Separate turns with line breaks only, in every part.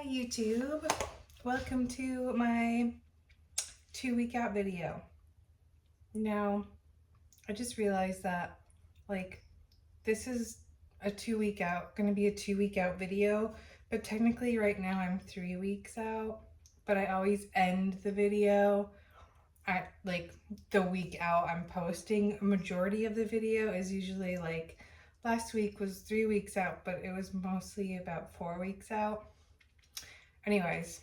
Hi YouTube, welcome to my 2-week out video. Now, I just realized that this is a 2-week out, gonna be a 2-week out video, but technically right now I'm 3 weeks out, but I always end the video at the week out I'm posting. A majority of the video is usually last week was 3 weeks out, but it was mostly about 4 weeks out. Anyways,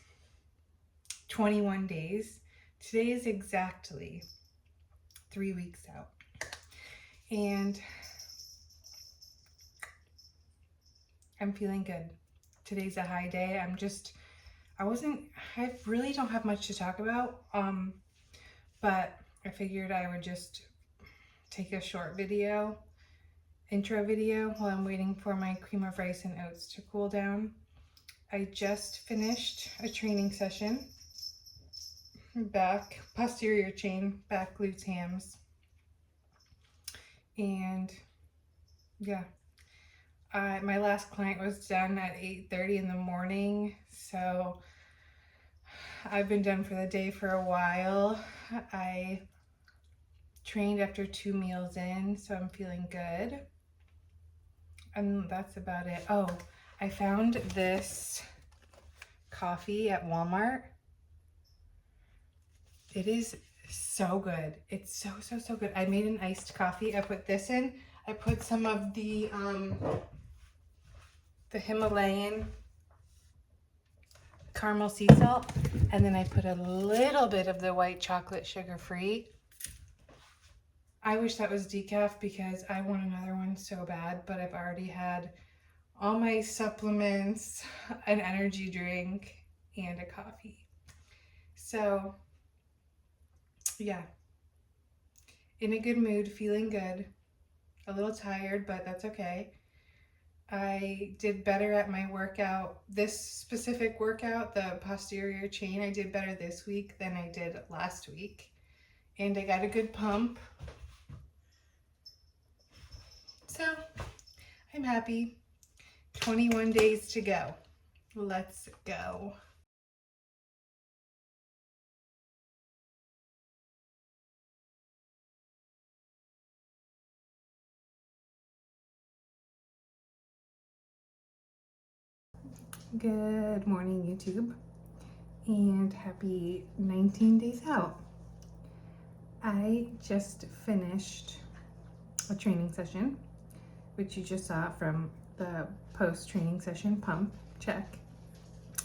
21 days. Today is exactly 3 weeks out. And I'm feeling good. Today's a high day. I really don't have much to talk about. But I figured I would just take a short intro video while I'm waiting for my cream of rice and oats to cool down. I just finished a training session. Back, posterior chain, back, glutes, hams. And yeah, my last client was done at 8:30 in the morning. So I've been done for the day for a while. I trained after 2 meals in, so I'm feeling good. And that's about it. Oh, I found this coffee at Walmart. It is so good. It's so good. I made an iced coffee. I put this in. I put some of the Himalayan caramel sea salt, and then I put a little bit of the white chocolate sugar-free. I wish that was decaf because I want another one so bad, but I've already had all my supplements, an energy drink, and a coffee. So yeah, in a good mood, feeling good, a little tired, but that's okay. I did better at my workout, this specific workout, the posterior chain. I did better this week than I did last week, and I got a good pump. So I'm happy. 21 days to go. Let's go. Good morning, YouTube, and happy 19 days out. I just finished a training session, which you just saw from the post-training session pump check,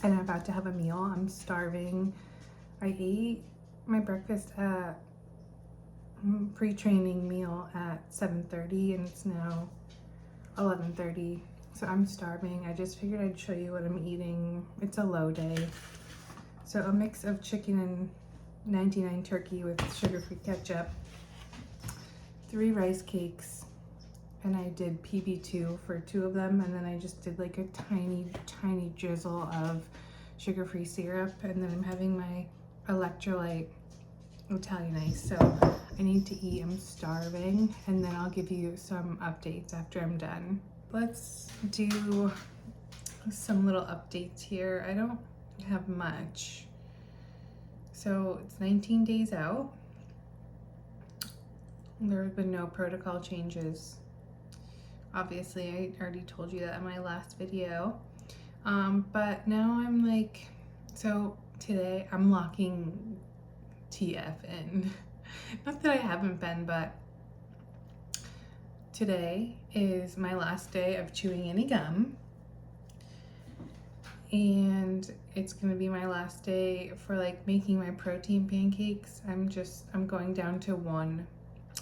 and I'm about to have a meal. I'm starving. I ate my breakfast at pre-training meal at 7:30, and it's now 11:30. So I'm starving. I just figured I'd show you what I'm eating. It's a low day. So a mix of chicken and 99 turkey with sugar-free ketchup, 3 rice cakes, and I did PB2 for 2 of them, and then I just did like a tiny drizzle of sugar-free syrup, and then I'm having my electrolyte Italian ice. So I need to eat. I'm starving, and then I'll give you some updates after I'm done. Let's do some little updates here. I don't have much. So it's 19 days out. There have been no protocol changes. Obviously, I already told you that in my last video. But now I'm so today I'm locking TF in. Not that I haven't been, but today is my last day of chewing any gum, and it's gonna be my last day for making my protein pancakes. I'm going down to 1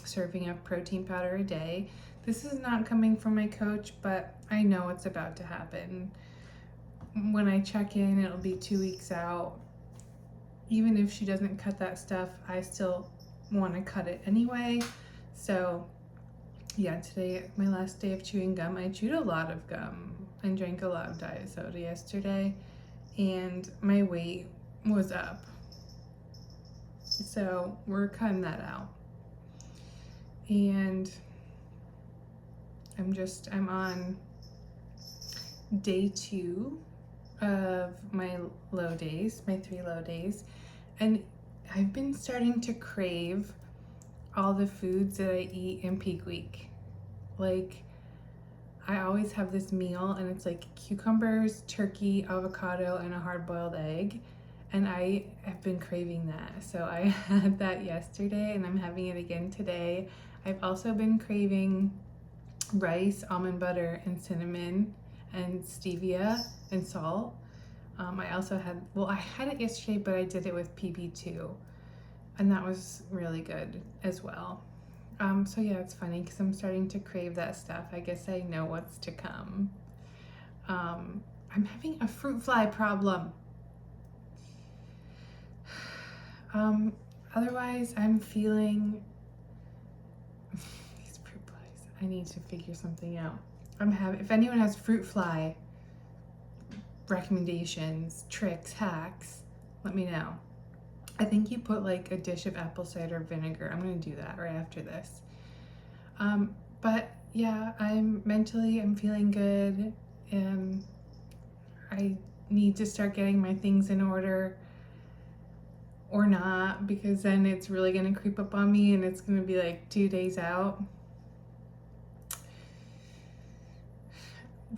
serving of protein powder a day. This is not coming from my coach, but I know it's about to happen. When I check in, it'll be 2 weeks out. Even if she doesn't cut that stuff, I still want to cut it anyway. So yeah, today, my last day of chewing gum. I chewed a lot of gum and drank a lot of diet soda yesterday, and my weight was up. So we're cutting that out. And I'm on day 2 of my low days, my 3 low days, and I've been starting to crave all the foods that I eat in peak week. Like, I always have this meal and it's like cucumbers, turkey, avocado, and a hard-boiled egg. And I have been craving that. So I had that yesterday and I'm having it again today. I've also been craving rice, almond butter, and cinnamon, and stevia and salt. I also had, well, I had it yesterday, but I did it with PB2, and that was really good as well. So yeah, it's funny because I'm starting to crave that stuff. I guess I know what's to come. I'm having a fruit fly problem. Otherwise, I'm feeling these fruit flies. I need to figure something out. If anyone has fruit fly recommendations, tricks, hacks, let me know. I think you put like a dish of apple cider vinegar. I'm gonna do that right after this. But yeah, I'm feeling good. I need to start getting my things in order, or not, because then it's really gonna creep up on me and it's gonna be like 2 days out.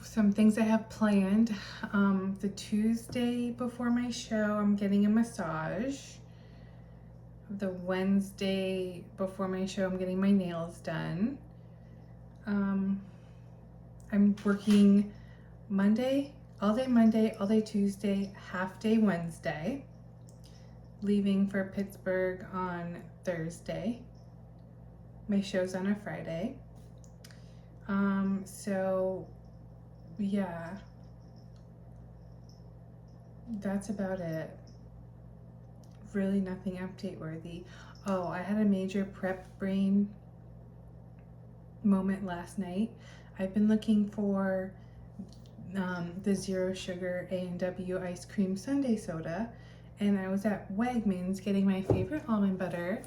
Some things I have planned. The Tuesday before my show, I'm getting a massage. The Wednesday before my show, I'm getting my nails done. I'm working all day Monday, all day Tuesday, half day Wednesday, leaving for Pittsburgh on Thursday. My show's on a Friday. So yeah, that's about it. Really nothing update worthy. Oh, I had a major prep brain moment last night. I've been looking for the zero sugar A&W ice cream sundae soda, and I was at Wegmans getting my favorite almond butter,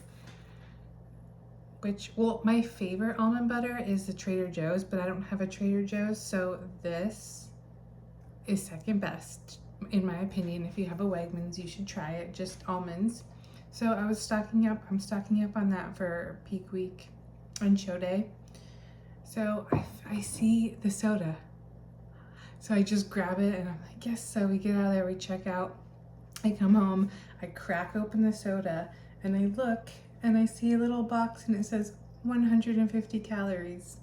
my favorite almond butter is the Trader Joe's, but I don't have a Trader Joe's, so this is second best in my opinion. If you have a Wegmans, you should try it, just almonds. So I'm stocking up on that for peak week and show day. So I see the soda, so I just grab it and I'm like, yes. So we get out of there, we check out, I come home, I crack open the soda, and I look and I see a little box and it says 150 calories.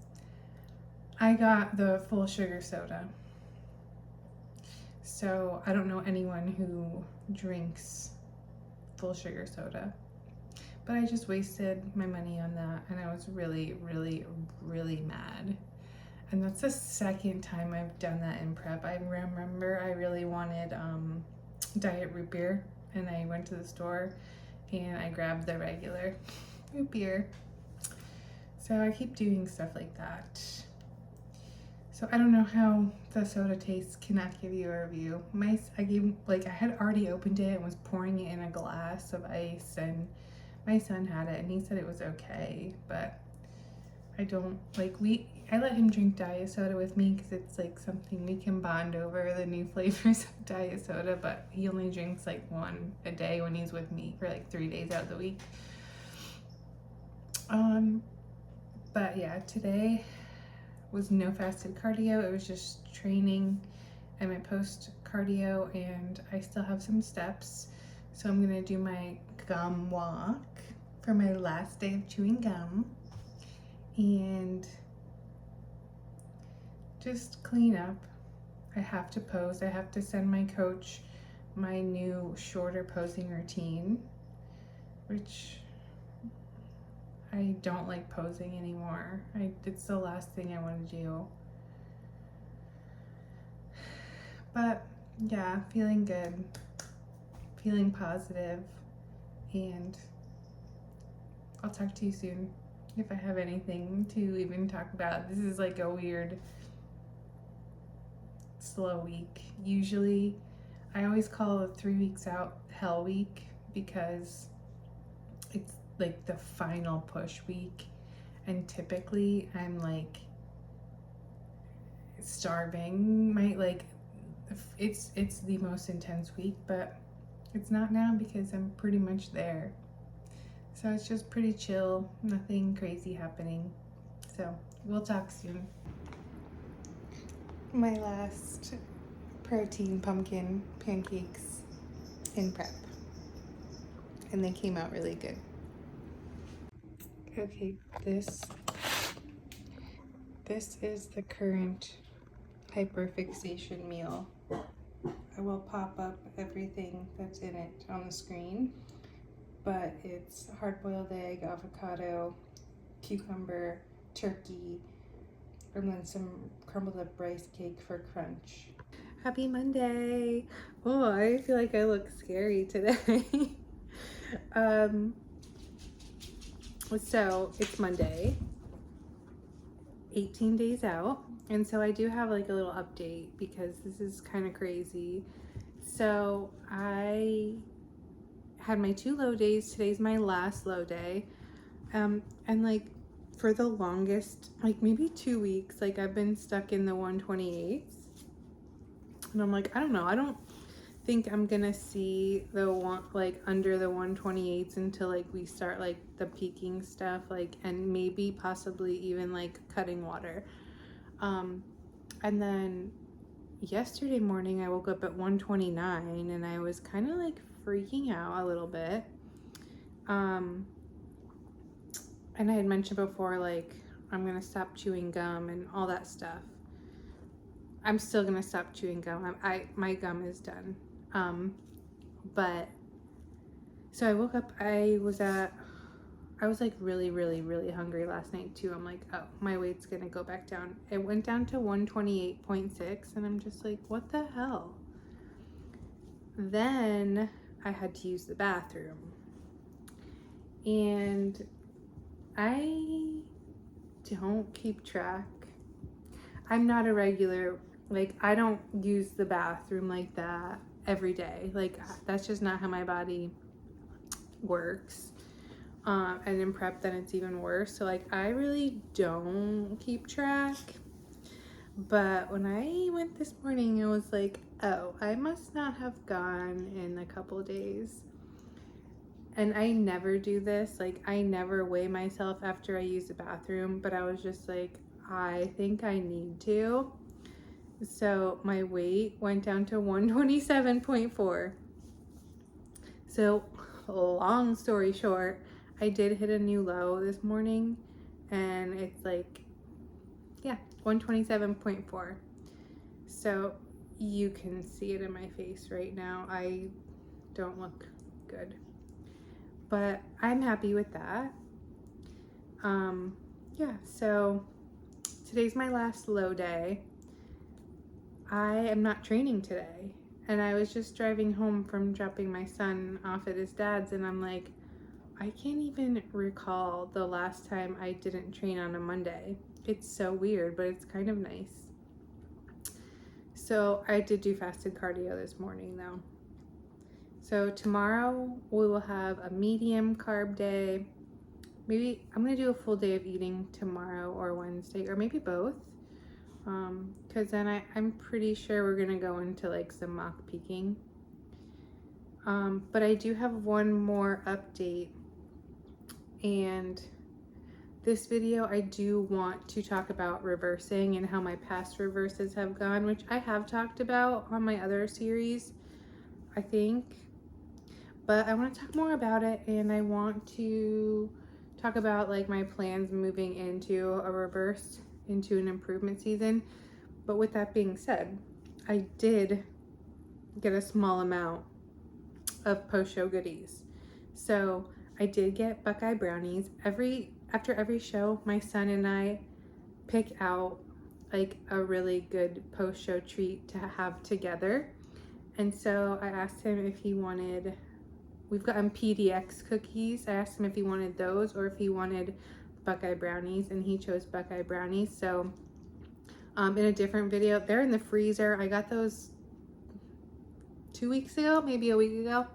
I got the full sugar soda. So I don't know anyone who drinks full sugar soda, but I just wasted my money on that, and I was really, really, really mad. And that's the second time I've done that in prep. I remember I really wanted diet root beer, and I went to the store and I grabbed the regular root beer. So I keep doing stuff like that. So I don't know how the soda tastes, cannot give you a review. I had already opened it and was pouring it in a glass of ice, and my son had it and he said it was okay, but I let him drink diet soda with me because it's like something we can bond over, the new flavors of diet soda, but he only drinks like one a day when he's with me for like 3 days out of the week. But yeah, today was no fasted cardio. It was just training and my post cardio, and I still have some steps. So I'm gonna do my gum walk for my last day of chewing gum and just clean up. I have to pose. I have to send my coach my new shorter posing routine, which I don't like posing anymore. It's the last thing I want to do. But yeah, feeling good, feeling positive, and I'll talk to you soon if I have anything to even talk about. This is like a weird, slow week. Usually, I always call it 3 weeks out hell week because it's like the final push week, and typically I'm like starving. it's the most intense week, but it's not now because I'm pretty much there. So it's just pretty chill, nothing crazy happening. So we'll talk soon. My last protein pumpkin pancakes in prep, and they came out really good. Okay, this is the current hyperfixation meal. I will pop up everything that's in it on the screen, but it's hard-boiled egg, avocado, cucumber, turkey, and then some crumbled up rice cake for crunch. Happy Monday! Oh, I feel like I look scary today. So it's Monday, 18 days out, and so I do have like a little update because this is kind of crazy. So I had my 2 low days. Today's my last low day, and like for the longest, like maybe 2 weeks, like I've been stuck in the 128s, and I'm like, I don't know, I don't think I'm gonna see the one like under the 128s until like we start like the peaking stuff, like, and maybe possibly even like cutting water. And then yesterday morning I woke up at 129 and I was kind of like freaking out a little bit. And I had mentioned before, like, I'm gonna stop chewing gum and all that stuff. I'm still gonna stop chewing gum. My gum is done. But so I woke up, I was like really hungry last night too. I'm like, oh, my weight's gonna go back down. It went down to 128.6 and I'm just like, what the hell? Then I had to use the bathroom. And I don't keep track. I'm not a regular, like, I don't use the bathroom like that every day. Like, that's just not how my body works. And in prep, then it's even worse. So, like, I really don't keep track. But when I went this morning, I was like, oh, I must not have gone in a couple days. And I never do this. Like, I never weigh myself after I use the bathroom. But I was just like, I think I need to. So my weight went down to 127.4. So long story short, I did hit a new low this morning and it's like, yeah, 127.4. So you can see it in my face right now. I don't look good, but I'm happy with that. Yeah, so today's my last low day. I am not training today, and I was just driving home from dropping my son off at his dad's, and I'm like, I can't even recall the last time I didn't train on a Monday. It's so weird, but it's kind of nice. So I did do fasted cardio this morning though. So tomorrow we will have a medium carb day. Maybe I'm gonna do a full day of eating tomorrow or Wednesday, or maybe both. Because then I'm pretty sure we're gonna go into like some mock peaking. But I do have one more update, and this video I do want to talk about reversing and how my past reverses have gone, which I have talked about on my other series, I think. But I want to talk more about it, and I want to talk about like my plans moving into a reverse, into an improvement season. But with that being said, I did get a small amount of post-show goodies. So I did get Buckeye brownies. After every show, my son and I pick out like a really good post-show treat to have together. And so I asked him if he wanted, we've gotten PDX cookies. I asked him if he wanted those or if he wanted Buckeye brownies, and he chose Buckeye brownies. So in a different video, they're in the freezer. I got those 2 weeks ago, maybe a week ago.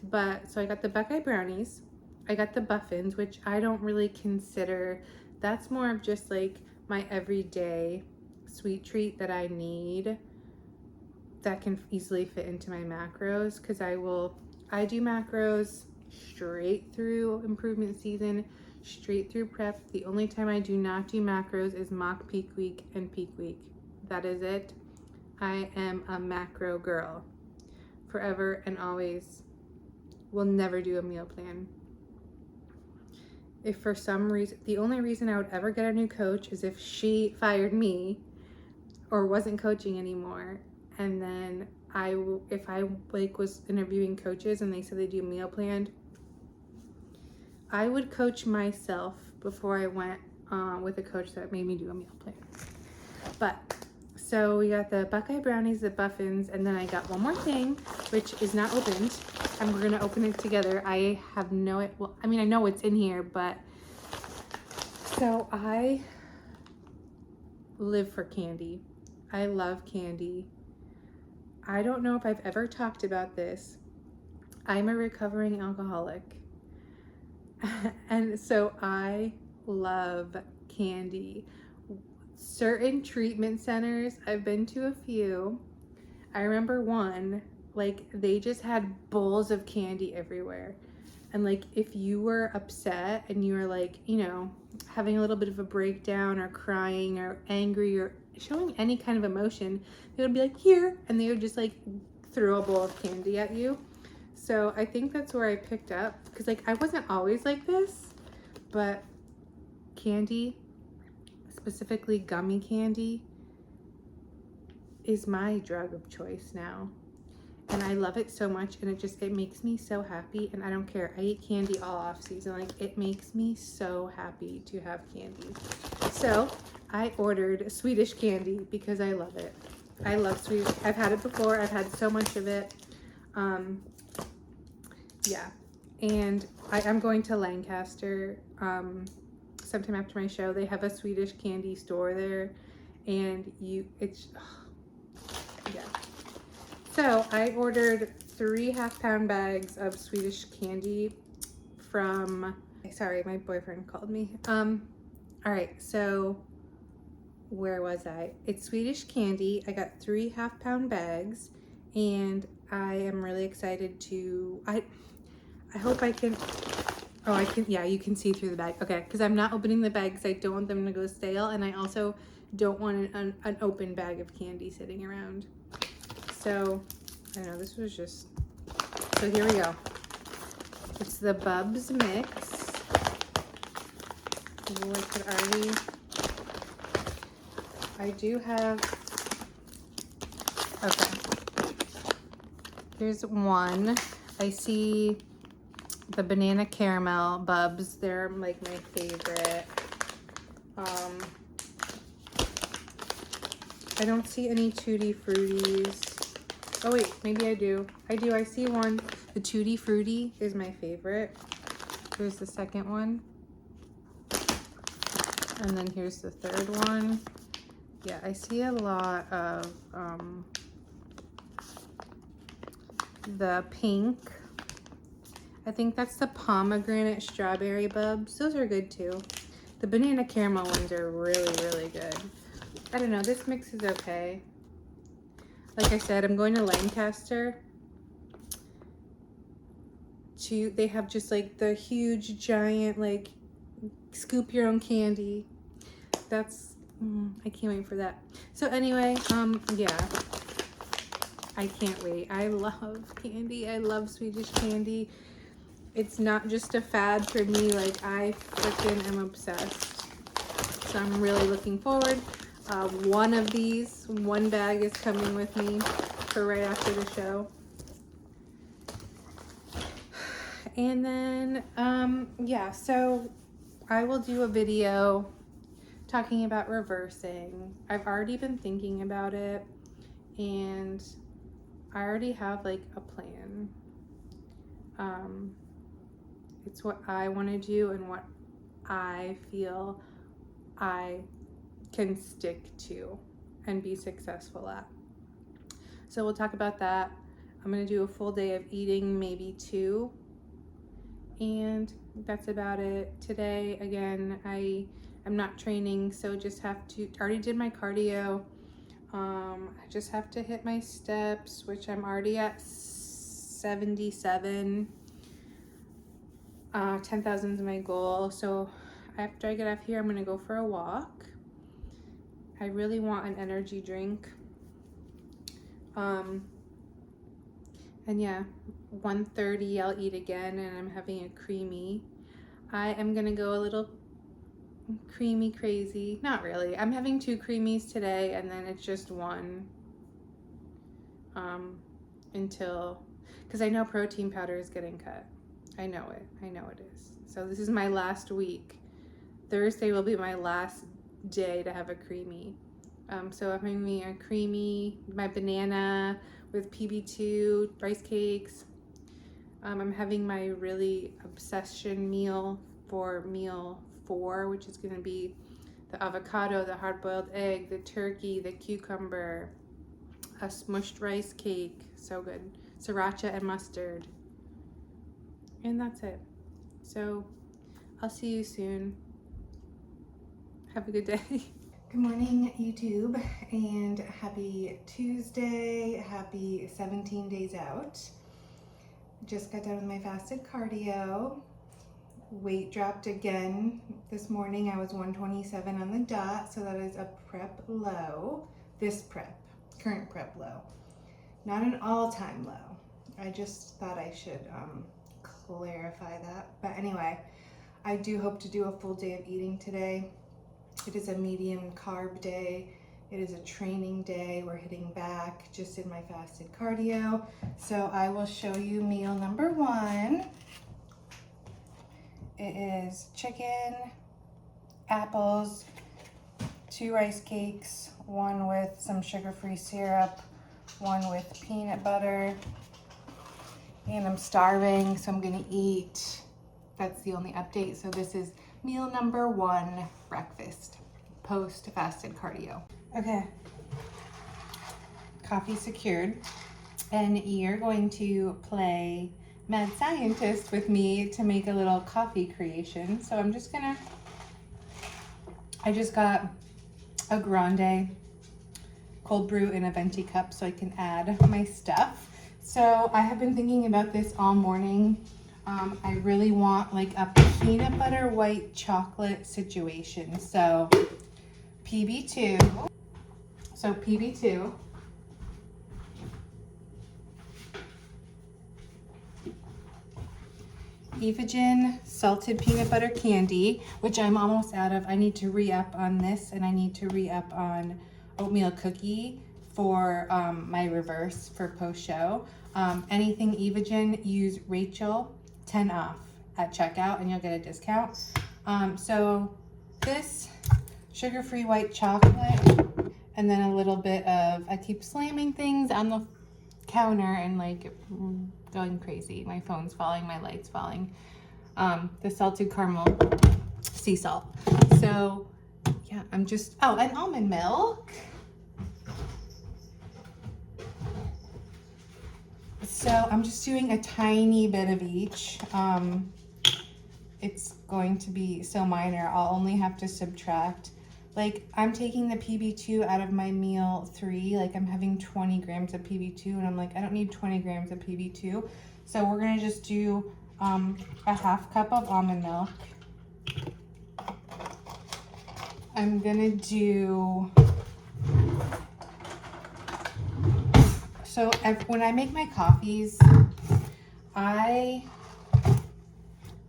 But so I got the Buckeye brownies. I got the muffins, which I don't really consider, that's more of just like my everyday sweet treat that I need that can easily fit into my macros, because I do macros straight through improvement season, straight through prep. The only time I do not do macros is mock peak week and peak week. That is it. I am a macro girl forever and always. Will never do a meal plan. If for some reason, the only reason I would ever get a new coach is if she fired me or wasn't coaching anymore. And then if I like was interviewing coaches and they said they do a meal plan, I would coach myself before I went with a coach that made me do a meal plan. But so we got the Buckeye brownies, the muffins, and then I got one more thing, which is not opened, and we're gonna open it together. I have well, I mean, I know what's in here, but so I live for candy. I love candy. I don't know if I've ever talked about this. I'm a recovering alcoholic. And so I love candy. Certain treatment centers, I've been to a few. I remember one, like they just had bowls of candy everywhere. And like if you were upset and you were like, you know, having a little bit of a breakdown or crying or angry or showing any kind of emotion, they would be like, here, and they would just like throw a bowl of candy at you. So I think that's where I picked up, because like I wasn't always like this, but candy, specifically gummy candy, is my drug of choice now. And I love it so much, and it makes me so happy. And I don't care, I eat candy all off season. Like it makes me so happy to have candy. So I ordered Swedish candy because I love it. I love Swedish. I've had it before. I've had so much of it. Yeah. And I'm going to Lancaster sometime after my show. They have a Swedish candy store there, and yeah. So I ordered 3 half-pound bags of Swedish candy from, sorry, my boyfriend called me. All right, so where was I? It's Swedish candy. I got 3 half-pound bags, and I am really excited to, I hope I can, oh, I can, yeah, you can see through the bag. Okay, because I'm not opening the bags. I don't want them to go stale, and I also don't want an open bag of candy sitting around. So, I know, this was just, so here we go. It's the Bubs mix. Oh, I could already, I do have, okay. Here's one. I see the banana caramel Bubs. They're like my favorite. I don't see any Tutti Fruities. Oh wait, maybe I do. I see one. The Tutti Frutti is my favorite. Here's the second one. And then here's the third one. Yeah, I see a lot of the pink. I think that's the pomegranate strawberry Bubs. Those are good too. The banana caramel ones are really, really good. I don't know, this mix is okay. Like I said, I'm going to Lancaster they have just like the huge giant, like scoop your own candy. That's, I can't wait for that. So anyway, yeah, I can't wait. I love candy. I love Swedish candy. It's not just a fad for me, like I freaking am obsessed. So I'm really looking forward. One bag is coming with me for right after the show. And then, yeah, so I will do a video talking about reversing. I've already been thinking about it, and I already have like a plan. It's what I want to do and what I feel I can stick to and be successful at. So we'll talk about that. I'm going to do a full day of eating, maybe 2. And that's about it. Today, again, I'm not training, so just have to, already did my cardio. I just have to hit my steps, which I'm already at 77. 10,000 is my goal. So after I get off here, I'm gonna go for a walk. I really want an energy drink. And yeah, 1:30 I'll eat again, and I'm having a creamy. I am gonna go a little creamy crazy. Not really. I'm having 2 creamies today, and then it's just one until, because I know protein powder is getting cut. I know it is. So this is my last week. Thursday will be my last day to have a creamy. So I'm having me a creamy, my banana with PB2 rice cakes. I'm having my really obsession meal for meal 4, which is going to be the avocado, the hard-boiled egg, the turkey, the cucumber, a smushed rice cake, so good, sriracha and mustard, and that's it. So I'll see you soon. Have a good day. Good morning, YouTube, and happy Tuesday. Happy 17 days out. Just got done with my fasted cardio. Weight dropped again this morning. I was 127 on the dot, so that is a prep low. This prep, current prep low. Not an all-time low. I just thought I should clarify that. But anyway, I do hope to do a full day of eating today. It is a medium carb day. It is a training day. We're hitting back. Just did my fasted cardio. So I will show you meal number 1. It is chicken, apples, 2 rice cakes, 1 with some sugar-free syrup, 1 with peanut butter. And I'm starving, so I'm gonna eat. That's the only update. So this is meal number 1, breakfast, post-fasted cardio. Okay, coffee secured, and you're going to play mad scientist with me to make a little coffee creation. So I'm just gonna, I just got a grande cold brew in a venti cup so I can add my stuff. So I have been thinking about this all morning. I really want like a peanut butter white chocolate situation. So PB2. So PB2. Evagen salted peanut butter candy, which I'm almost out of. I need to re-up on this, and I need to re-up on oatmeal cookie for my reverse for post-show. Anything Evagen, use Rachel, 10 off at checkout, and you'll get a discount. So this sugar-free white chocolate, and then a little bit of, I keep slamming things on the counter and like going crazy. My phone's falling, my light's falling. The salted caramel sea salt. So yeah, I'm just, oh, and almond milk. So I'm just doing a tiny bit of each. It's going to be so minor. I'll only have to subtract. Like, I'm taking the PB2 out of my meal 3. Like, I'm having 20 grams of PB2, and I'm like, I don't need 20 grams of PB2. So we're gonna just do a half cup of almond milk. I'm gonna do, so when I make my coffees, I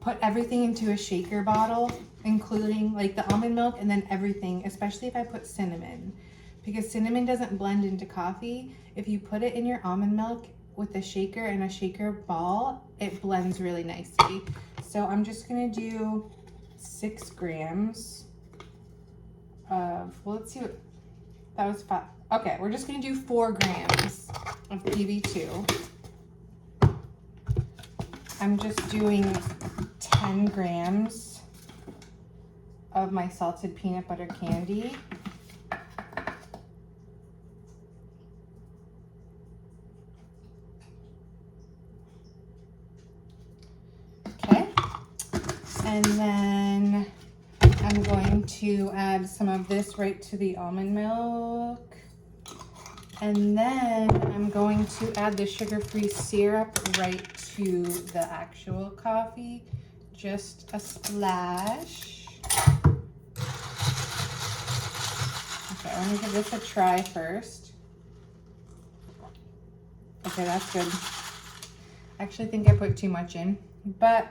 put everything into a shaker bottle, including like the almond milk, and then everything, especially if I put cinnamon, because cinnamon doesn't blend into coffee. If you put it in your almond milk with a shaker and a shaker ball, it blends really nicely. So I'm just gonna do 6 grams of, well, let's see what, that was 5. Okay, we're just gonna do 4 grams of PB2. I'm just doing 10 grams of my salted peanut butter candy. Okay, and then I'm going to add some of this right to the almond milk. And then I'm going to add the sugar-free syrup right to the actual coffee. Just a splash. Okay, I'm gonna give this a try first. Okay, that's good. I actually think I put too much in, but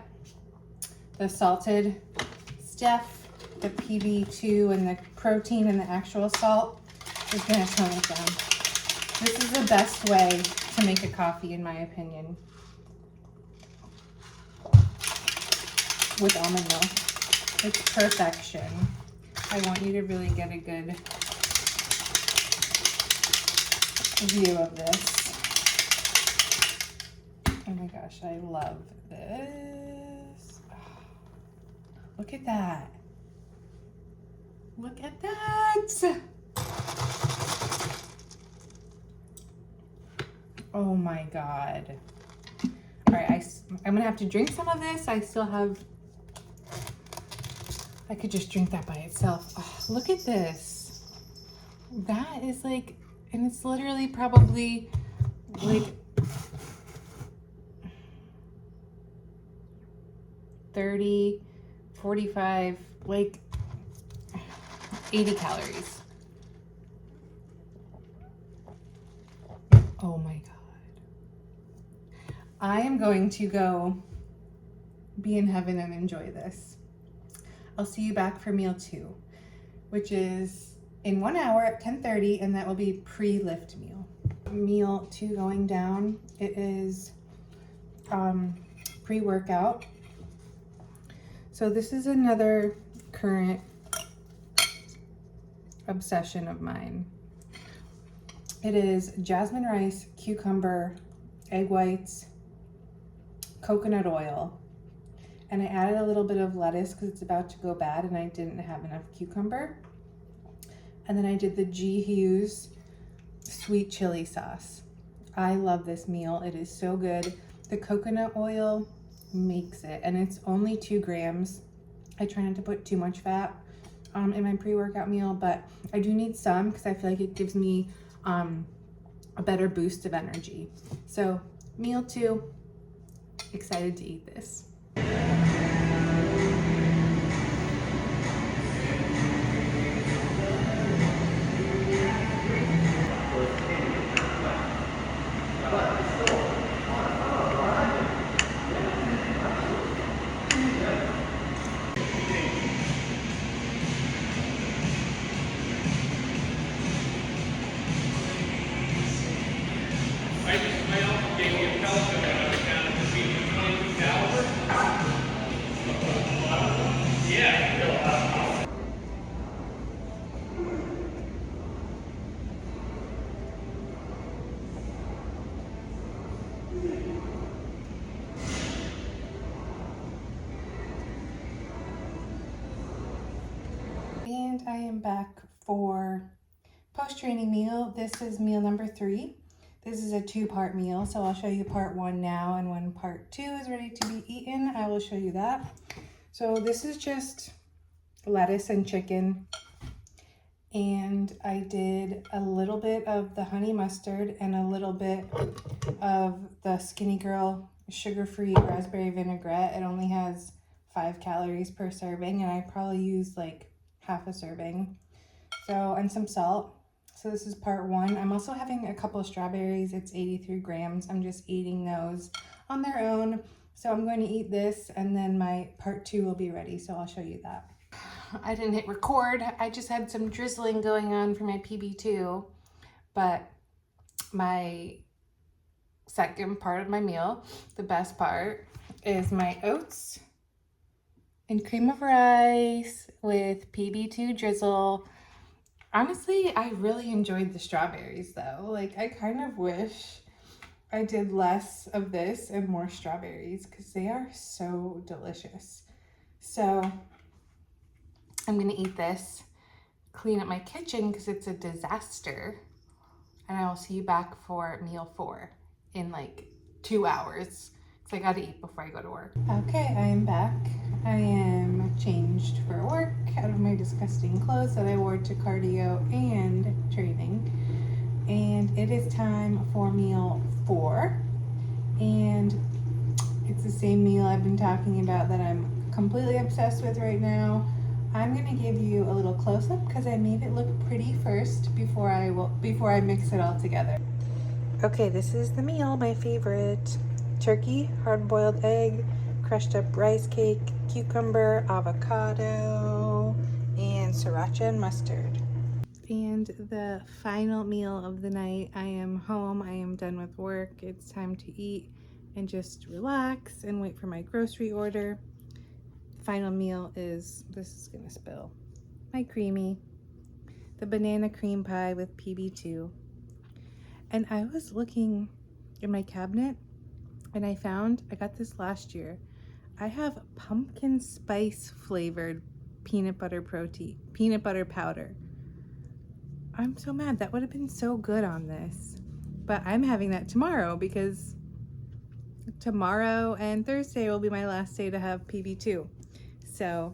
the salted stuff, the PB2 and the protein and the actual salt is gonna tone it down. This is the best way to make a coffee, in my opinion, with almond milk. It's perfection. I want you to really get a good view of this. Oh my gosh, I love this. Oh, look at that. Look at that. Oh my God. All right, I'm gonna have to drink some of this. I still have, I could just drink that by itself. Oh, look at this. That is like, and it's literally probably like 30, 45, like 80 calories. Oh my God. I am going to go be in heaven and enjoy this. I'll see you back for meal 2, which is in 1 hour at 10:30, and that will be pre-lift meal. Meal 2 going down. It is pre-workout. So this is another current obsession of mine. It is jasmine rice, cucumber, egg whites, coconut oil, and I added a little bit of lettuce because it's about to go bad and I didn't have enough cucumber. And then I did the G. Hughes sweet chili sauce. I love this meal. It is so good. The coconut oil makes it, and it's only 2 grams. I try not to put too much fat in my pre-workout meal, but I do need some because I feel like it gives me a better boost of energy. So meal 2, excited to eat this. And I am back for post-training meal. This is meal number 3. This is a 2-part meal, so I'll show you part 1 now, and when part 2 is ready to be eaten, I will show you that. So this is just lettuce and chicken, and I did a little bit of the honey mustard and a little bit of the Skinny Girl sugar-free raspberry vinaigrette. It only has 5 calories per serving, and I probably used like half a serving. So, and some salt. So this is part 1. I'm also having a couple of strawberries. It's 83 grams. I'm just eating those on their own. So I'm going to eat this, and then my part 2 will be ready. So I'll show you that. I didn't hit record. I just had some drizzling going on for my PB2, but my second part of my meal, the best part, is my oats and cream of rice with PB2 drizzle. Honestly, I really enjoyed the strawberries though. Like, I kind of wish I did less of this and more strawberries because they are so delicious. So I'm gonna eat this, clean up my kitchen because it's a disaster, and I will see you back for meal 4 in like 2 hours because I gotta eat before I go to work. Okay, I am back. I am changed for work out of my disgusting clothes that I wore to cardio and training. and it is time for meal 4. And it's the same meal I've been talking about that I'm completely obsessed with right now. I'm gonna give you a little close-up because I made it look pretty first before I mix it all together. Okay, this is the meal, my favorite. Turkey, hard-boiled egg, crushed up rice cake, cucumber, avocado, and sriracha and mustard. And the final meal of the night, I am home, I am done with work, it's time to eat and just relax and wait for my grocery order. Final meal is, this is gonna spill, my creamy, the banana cream pie with PB2. And I was looking in my cabinet and I got this last year. I have pumpkin spice flavored peanut butter powder. I'm so mad. That would have been so good on this. But I'm having that tomorrow because tomorrow and Thursday will be my last day to have PB2. So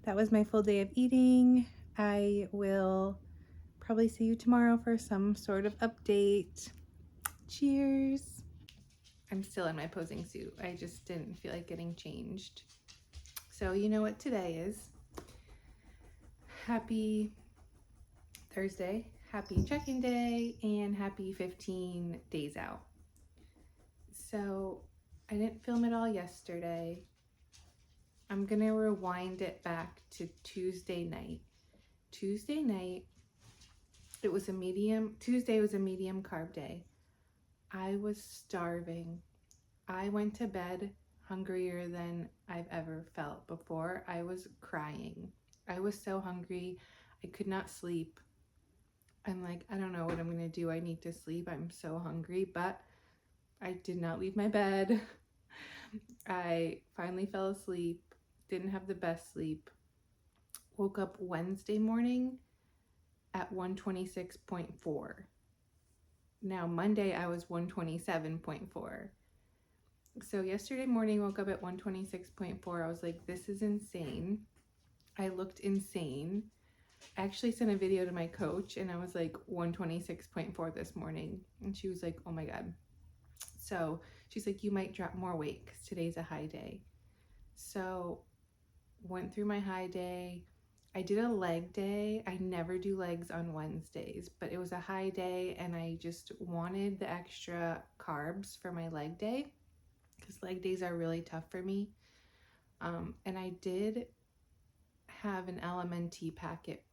that was my full day of eating. I will probably see you tomorrow for some sort of update. Cheers. I'm still in my posing suit. I just didn't feel like getting changed. So you know what today is. Happy Thursday, happy check-in day, and happy 15 days out. So I didn't film it all yesterday. I'm gonna rewind it back to Tuesday night. Tuesday night, Tuesday was a medium carb day. I was starving. I went to bed hungrier than I've ever felt before. I was crying. I was so hungry. I could not sleep. I'm like, I don't know what I'm gonna do. I need to sleep. I'm so hungry, but I did not leave my bed. I finally fell asleep. Didn't have the best sleep. Woke up Wednesday morning at 126.4. Now Monday I was 127.4. So yesterday morning woke up at 126.4. I was like, this is insane. I looked insane. I actually sent a video to my coach and I was like 126.4 this morning. And she was like, oh my God. So she's like, you might drop more weight because today's a high day. So went through my high day. I did a leg day. I never do legs on Wednesdays, but it was a high day and I just wanted the extra carbs for my leg day because leg days are really tough for me. And I did have an LMNT packet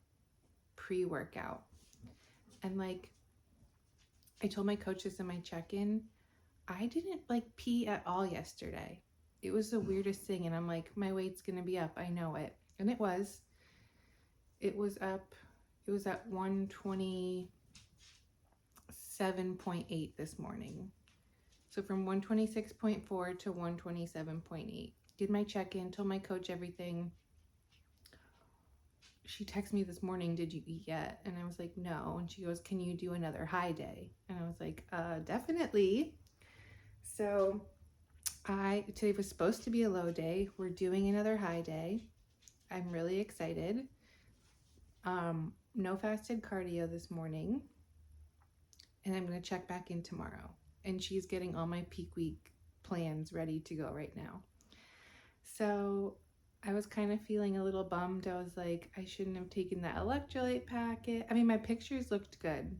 pre-workout. And like I told my coach this in my check-in, I didn't like pee at all yesterday. It was the weirdest thing. And I'm like, my weight's gonna be up. I know it. And it was. It was up. It was at 127.8 this morning. So from 126.4 to 127.8. Did my check-in, told my coach everything. She texted me this morning, did you eat yet? And I was like, no. And she goes, can you do another high day? And I was like, definitely. So today was supposed to be a low day. We're doing another high day. I'm really excited. No fasted cardio this morning. And I'm going to check back in tomorrow. And she's getting all my peak week plans ready to go right now. So I was kind of feeling a little bummed. I was like, I shouldn't have taken that electrolyte packet. I mean, my pictures looked good.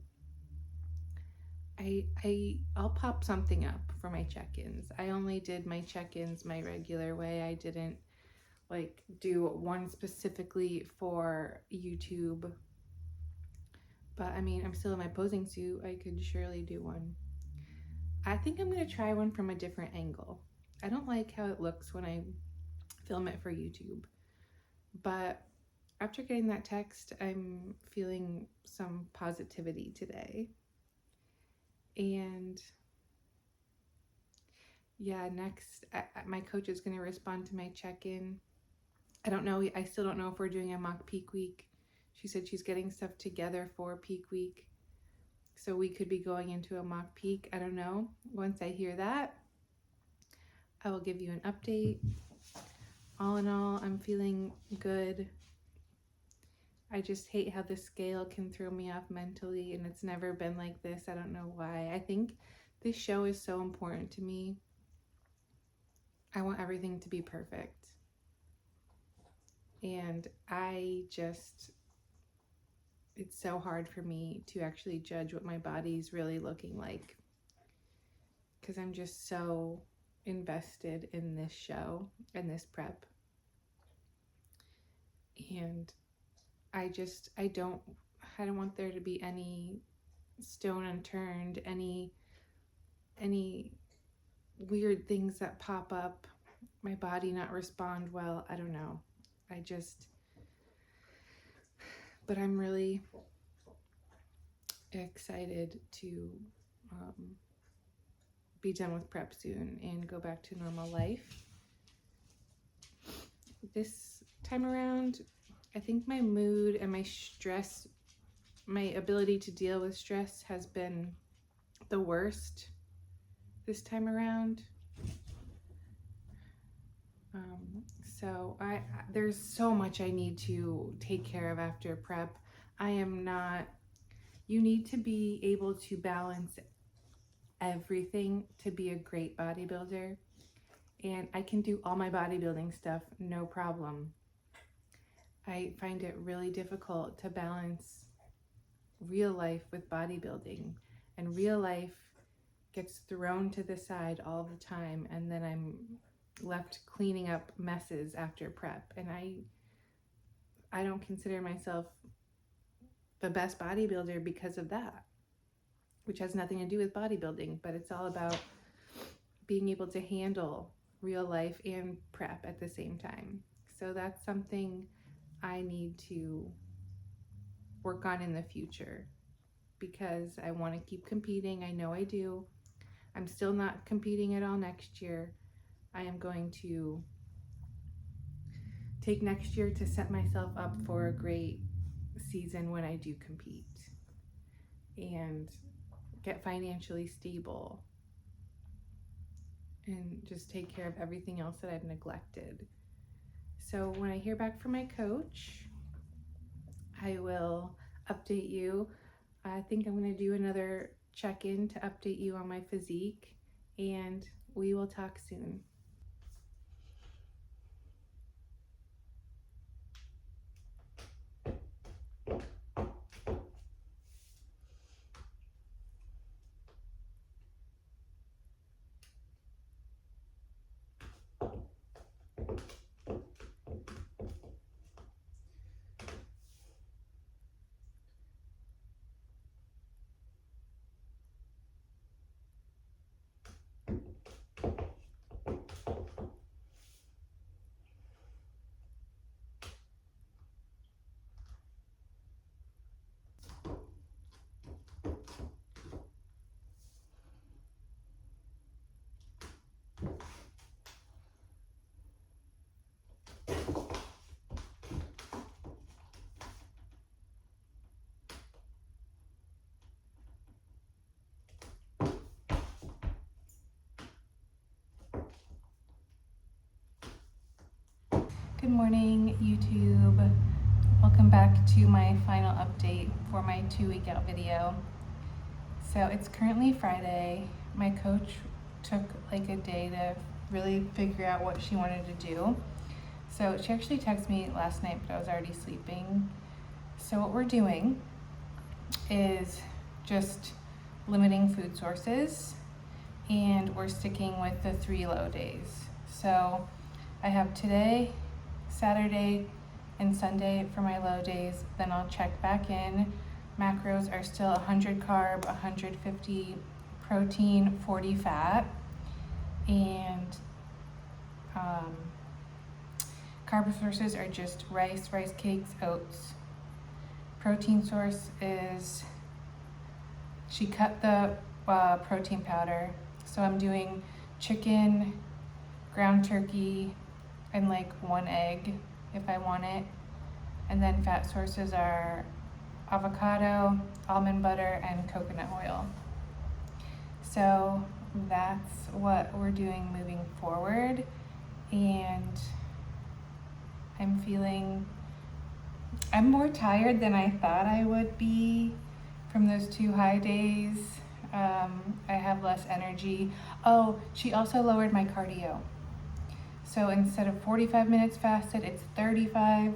I'll pop something up for my check-ins. I only did my check-ins my regular way. I didn't like do one specifically for YouTube. But I mean, I'm still in my posing suit. I could surely do one. I think I'm going to try one from a different angle. I don't like how it looks when I film it for YouTube. But after getting that text, I'm feeling some positivity today. And yeah, next, my coach is going to respond to my check-in. I don't know. I still don't know if we're doing a mock peak week. She said she's getting stuff together for peak week. So we could be going into a mock peak. I don't know. Once I hear that, I will give you an update. All in all, I'm feeling good. I just hate how the scale can throw me off mentally, and it's never been like this. I don't know why. I think this show is so important to me. I want everything to be perfect. And it's so hard for me to actually judge what my body's really looking like, because I'm just so invested in this show and this prep. And I don't want there to be any stone unturned, any weird things that pop up, my body not respond well. I don't know. But I'm really excited to be done with prep soon and go back to normal life. This time around, I think my mood and my stress, my ability to deal with stress has been the worst this time around. So there's so much I need to take care of after prep. You need to be able to balance everything to be a great bodybuilder. And I can do all my bodybuilding stuff, no problem. I find it really difficult to balance real life with bodybuilding, and real life gets thrown to the side all the time, and then I'm left cleaning up messes after prep. And I don't consider myself the best bodybuilder because of that, which has nothing to do with bodybuilding, but it's all about being able to handle real life and prep at the same time. So that's something I need to work on in the future, because I want to keep competing. I know I do. I'm still not competing at all next year. I am going to take next year to set myself up for a great season when I do compete and get financially stable and just take care of everything else that I've neglected. So when I hear back from my coach, I will update you. I think I'm going to do another check-in to update you on my physique, and we will talk soon. Good morning, YouTube. Welcome back to my final update for my 2-week out video. So it's currently Friday. My coach took like a day to really figure out what she wanted to do. So she actually texted me last night, but I was already sleeping. So what we're doing is just limiting food sources, and we're sticking with the 3 low days. So I have today, Saturday, and Sunday for my low days. Then I'll check back in. Macros are still 100 carb, 150 protein, 40 fat, and carb sources are just rice cakes, oats. Protein source is, she cut the protein powder, so I'm doing chicken, ground turkey, and like 1 egg if I want it. And then fat sources are avocado, almond butter, and coconut oil. So that's what we're doing moving forward, and I'm feeling I'm more tired than I thought I would be from those 2 high days. I have less energy. Oh, she also lowered my cardio. So instead of 45 minutes fasted, it's 35.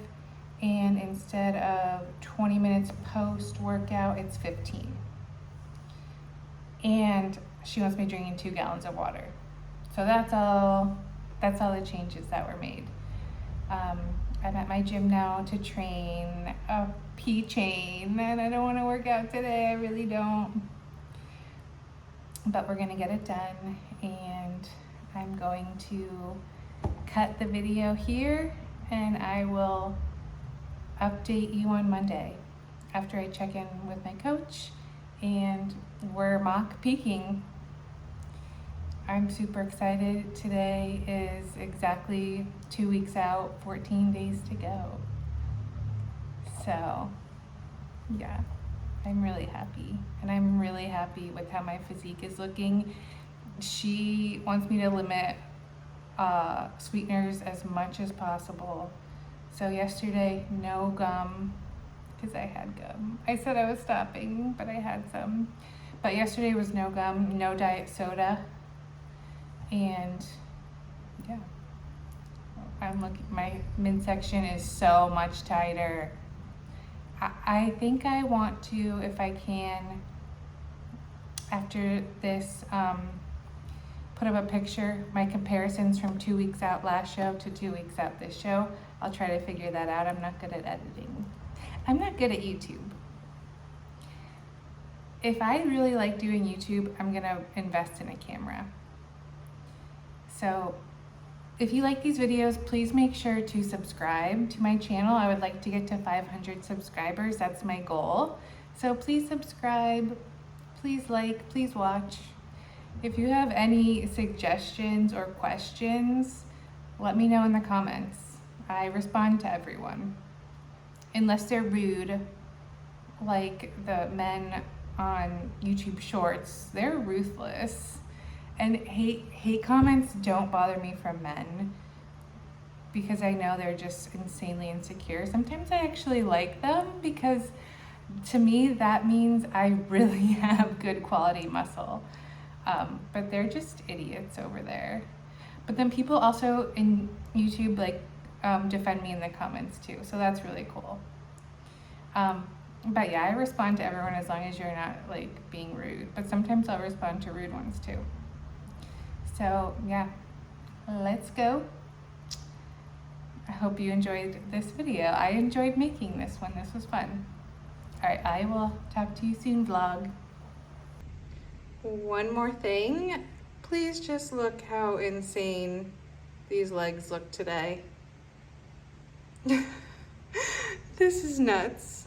And instead of 20 minutes post-workout, it's 15. And she wants me drinking 2 gallons of water. So that's all the changes that were made. I'm at my gym now to train a P chain, and I don't want to work out today. I really don't. But we're gonna get it done, and I'm going to cut the video here, and I will update you on Monday after I check in with my coach, and we're mock peaking. I'm super excited. Today is exactly 2 weeks out, 14 days to go. So yeah, I'm really happy, and I'm really happy with how my physique is looking. She wants me to limit sweeteners as much as possible. So yesterday, no gum, because I had gum. I said I was stopping, but I had some. But yesterday was no gum, no diet soda. And yeah, I'm looking, my midsection is so much tighter. I think I want to, if I can, after this, put up a picture, my comparisons from 2 weeks out last show to 2 weeks out this show. I'll try to figure that out. I'm not good at editing. I'm not good at YouTube. If I really like doing YouTube, I'm gonna invest in a camera. So if you like these videos, please make sure to subscribe to my channel. I would like to get to 500 subscribers. That's my goal. So please subscribe, please like, please watch. If you have any suggestions or questions, let me know in the comments. I respond to everyone. Unless they're rude, like the men on YouTube Shorts, they're ruthless. And hate comments don't bother me from men, because I know they're just insanely insecure. Sometimes I actually like them, because to me that means I really have good quality muscle. But they're just idiots over there. But then people also in YouTube defend me in the comments too, so that's really cool. But yeah, I respond to everyone as long as you're not like being rude. But sometimes I'll respond to rude ones too. So yeah, let's go. I hope you enjoyed this video. I enjoyed making this one. This was fun. All right, I will talk to you soon, vlog. One more thing. Please just look how insane these legs look today. This is nuts.